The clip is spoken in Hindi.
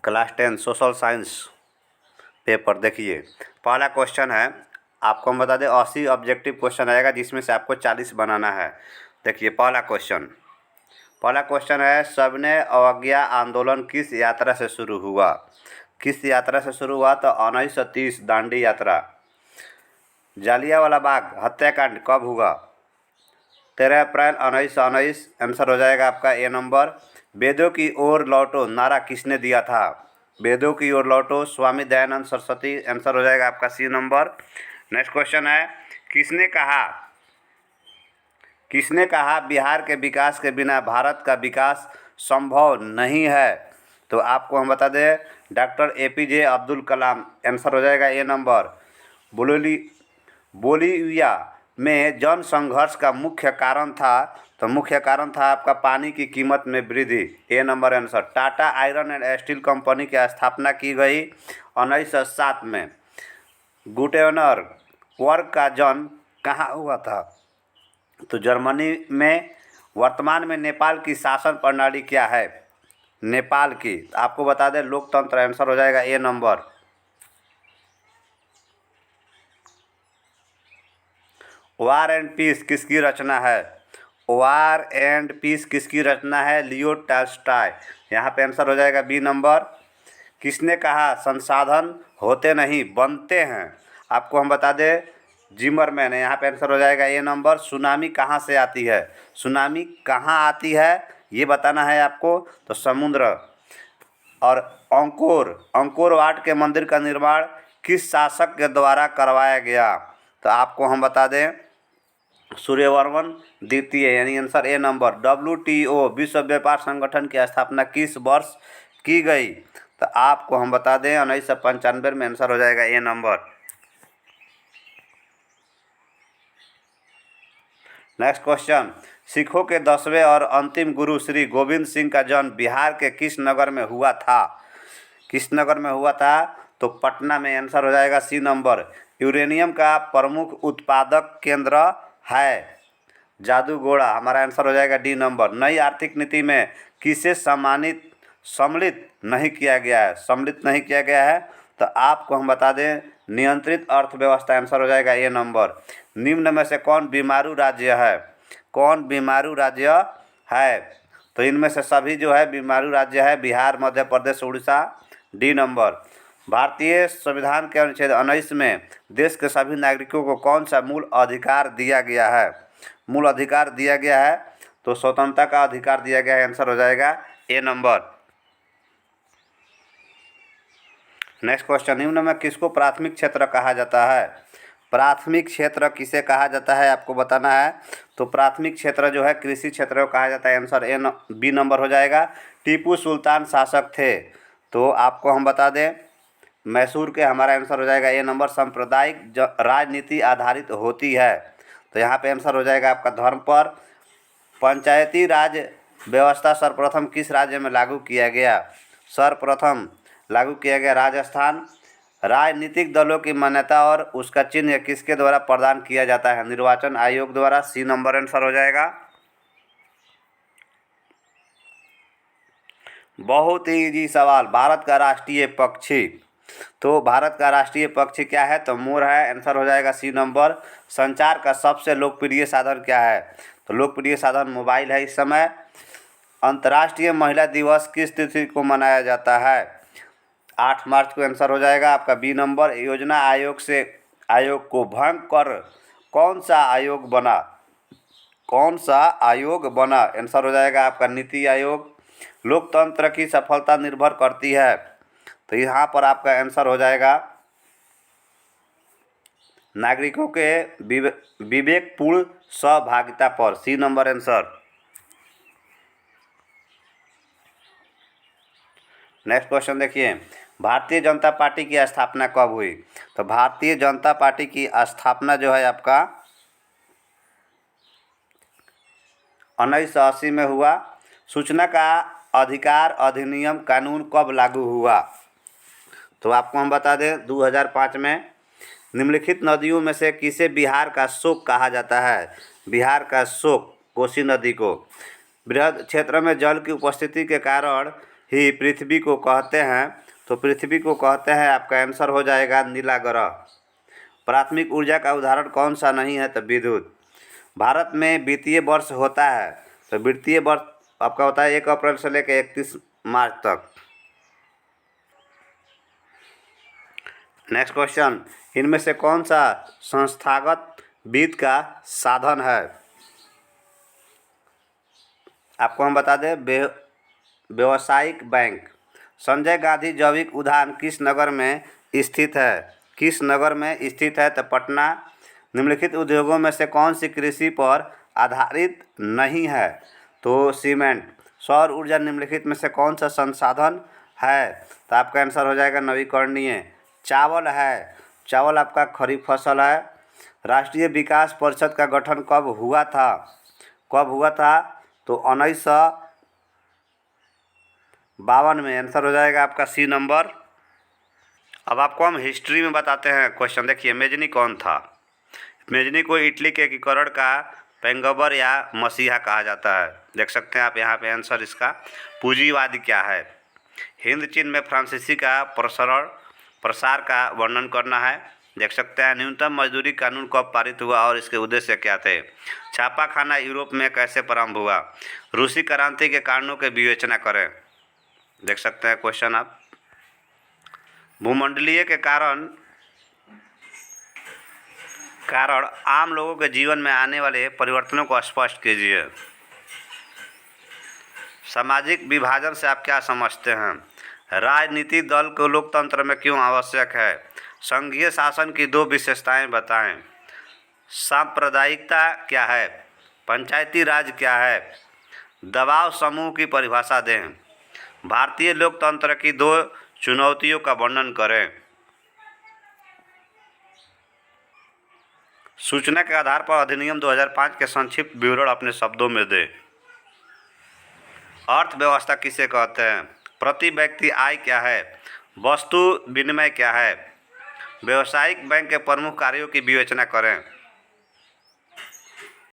Class 10 social science paper. देखिए पहला क्वेश्चन है, आपको हम बता दें 80 ऑब्जेक्टिव क्वेश्चन आएगा जिसमें से आपको 40 बनाना है। देखिए पहला क्वेश्चन है, सबने अवज्ञा आंदोलन किस यात्रा से शुरू हुआ? किस यात्रा से शुरू हुआ? तो 1930 दांडी यात्रा। जालियांवाला बाग हत्याकांड कब हुआ? 13 अप्रैल 1919। आंसर हो जाएगा आपका ए नंबर। वेदों की ओर लौटो नारा किसने दिया था? वेदों की ओर लौटो स्वामी दयानंद सरस्वती। आंसर हो जाएगा आपका सी नंबर। नेक्स्ट क्वेश्चन है, किसने कहा बिहार के विकास के बिना भारत का विकास संभव नहीं है? तो आपको हम बता दें doctor APJ Abdul Kalam. Answer हो जाएगा ए नंबर। बोलीविया में जन संघर्ष का मुख्य कारण था, तो मुख्य कारण था आपका पानी की कीमत में वृद्धि। A number answer. Tata iron and steel company की स्थापना की गई 1907 में। गुटेनबर्ग वर्ग का जन्म कहाँ हुआ था? तो जर्मनी में। वर्तमान में नेपाल की शासन प्रणाली क्या है? नेपाल की आपको बता दें लोकतंत्र। आंसर हो जाएगा ए नंबर। वार एंड पीस किसकी रचना है? वार एंड पीस किसकी रचना है? Leo Tolstoy. यहाँ पे आंसर हो जाएगा बी नंबर। किसने कहा संसाधन होते नहीं बनते हैं? आपको हम बता दें जिमरमैन है। यहाँ पे आंसर हो जाएगा ए नंबर। सुनामी कहाँ से आती है? सुनामी कहाँ आती है ये बताना है आपको, तो समुद्र। और अंकोर वाट के मंदिर का निर्माण किस शासक के द्वारा करवाया गया? तो आपको हम बता दें सूर्यवर्मन द्वितीय, यानी आंसर ए नंबर। WTO विश्व व्यापार संगठन की स्थापना किस वर्ष की गई? तो आपको हम बता दें 1995 में। आंसर हो जाएगा ए नंबर। नेक्स्ट क्वेश्चन, सिखों के 10वें और अंतिम गुरु श्री गोविंद सिंह का जन्म बिहार के किस नगर में हुआ था? किस नगर में हुआ था? तो पटना में। आंसर हो जाएगा सी नंबर। यूरेनियम का प्रमुख उत्पादक केंद्र है जादूगोड़ा। हमारा आंसर हो जाएगा डी नंबर। नई आर्थिक नीति में किसे सम्मिलित नहीं किया गया है? सम्मिलित नहीं किया गया है, तो आपको हम बता दें नियंत्रित अर्थव्यवस्था। आंसर हो जाएगा ए नंबर। निम्न में से कौन बीमारू राज्य है? कौन बीमारू राज्य है? तो इनमें से सभी जो है बीमारू राज्य है बिहार, मध्य प्रदेश, उड़ीसा। D number. भारतीय संविधान के अनुच्छेद 19 में देश के सभी नागरिकों को कौन सा मूल अधिकार दिया गया है? मूल अधिकार दिया गया है, तो स्वतंत्रता का अधिकार दिया गया है। आंसर हो जाएगा ए नंबर। नेक्स्ट क्वेश्चन, निम्न में किसको प्राथमिक क्षेत्र कहा जाता है? प्राथमिक क्षेत्र किसे कहा जाता है आपको बताना है। तो प्राथमिक क्षेत्र जो है कृषि क्षेत्र को कहा जाता है। आंसर बी नंबर हो जाएगा। टीपू सुल्तान शासक थे, तो आपको हम बता दें मैसूर के। हमारा आंसर हो जाएगा ए नंबर। सांप्रदायिक राजनीति आधारित होती है, तो यहाँ पे आंसर हो जाएगा आपका धर्म पर। पंचायती राज व्यवस्था सर्वप्रथम किस राज्य में लागू किया गया? सर्वप्रथम लागू किया गया राजस्थान। राजनीतिक दलों की मान्यता और उसका चिन्ह किसके द्वारा प्रदान किया जाता है? निर्वाचन आयोग द्वारा। सी नंबर आंसर हो जाएगा। बहुत ही इजी सवाल, भारत का राष्ट्रीय पक्षी। तो भारत का राष्ट्रीय पक्षी क्या है? तो मोर है। आंसर हो जाएगा सी नंबर। संचार का सबसे लोकप्रिय साधन क्या है? तो लोकप्रिय साधन मोबाइल है इस समय। अंतर्राष्ट्रीय महिला दिवस किस तिथि को मनाया जाता है? 8 मार्च को। आंसर हो जाएगा आपका बी नंबर। योजना आयोग को भंग कर कौन सा आयोग बना? कौन सा आयोग बना? आंसर हो जाएगा आपका नीति आयोग। लोकतंत्र की सफलता निर्भर करती है, तो यहाँ पर आपका आंसर हो जाएगा नागरिकों के विवेकपूर्ण सहभागिता पर। C number answer. Next question देखिए, भारतीय जनता पार्टी की स्थापना कब हुई? तो भारतीय जनता पार्टी की स्थापना जो है आपका 1980 में हुआ। सूचना का अधिकार अधिनियम कानून कब लागू हुआ? तो आपको हम बता दें 2005 में। निम्नलिखित नदियों में से किसे बिहार का शोक कहा जाता है? बिहार का शोक कोसी नदी को। बृहद क्षेत्र में जल की उपस्थिति के कारण ही पृथ्वी को कहते हैं, तो पृथ्वी को कहते हैं आपका आंसर हो जाएगा नीला ग्रह। प्राथमिक ऊर्जा का उदाहरण कौन सा नहीं है, तो विद्युत। भारत में वित्तीय वर्ष होता है, तो वित्तीय वर्ष आपका होता है 1 अप्रैल से लेकर 31 मार्च तक। नेक्स्ट क्वेश्चन, इनमें से कौन सा संस्थागत वित्त का साधन है? आपको हम बता दें, व्यावसायिक बैंक। संजय गांधी जैविक उद्यान किस नगर में स्थित है? किस नगर में स्थित है, तो पटना। निम्नलिखित उद्योगों में से कौन सी कृषि पर आधारित नहीं है, तो सीमेंट। सौर ऊर्जा निम्नलिखित में से कौन सा संसाधन है, तो आपका आंसर हो जाएगा नवीकरणीय। चावल है, चावल आपका खरीफ फसल है। राष्ट्रीय विकास परिषद का गठन कब हुआ था? कब हुआ था, तो 1952 में। आंसर हो जाएगा आपका सी नंबर। अब आपको हम हिस्ट्री में बताते हैं क्वेश्चन। देखिए, मेजनी कौन था? मेजनी को इटली के एकीकरण का पैगंबर या मसीहा कहा जाता है। देख सकते हैं आप यहाँ पे आंसर इसका। पूंजीवादी क्या है? हिंद चीन में फ्रांसीसी का प्रसार का वर्णन करना है। देख सकते हैं न्यूनतम मजदूरी कानून कब पारित हुआ और इसके उद्देश्य क्या थे? छापाखाना यूरोप में कैसे प्रारंभ हुआ? रूसी क्रांति के कारणों की विवेचना करें। देख सकते हैं क्वेश्चन आप। भूमंडलीय के कारण आम लोगों के जीवन में आने वाले परिवर्तनों को स्पष्ट कीजिए। सामाजिक विभाजन से आप क्या समझते हैं? राजनीतिक दल को लोकतंत्र में क्यों आवश्यक है? संघीय शासन की 2 विशेषताएं बताएं। सांप्रदायिकता क्या है? पंचायती राज क्या है? दबाव समूह की परिभाषा दें। भारतीय लोकतंत्र की 2 चुनौतियों का वर्णन करें। सूचना के आधार पर अधिनियम 2005 के संक्षिप्त विवरण अपने शब्दों में दें। अर्थव्यवस्था किसे कहते हैं? प्रति व्यक्ति आय क्या है? वस्तु विनिमय क्या है? व्यावसायिक बैंक के प्रमुख कार्यों की विवेचना करें।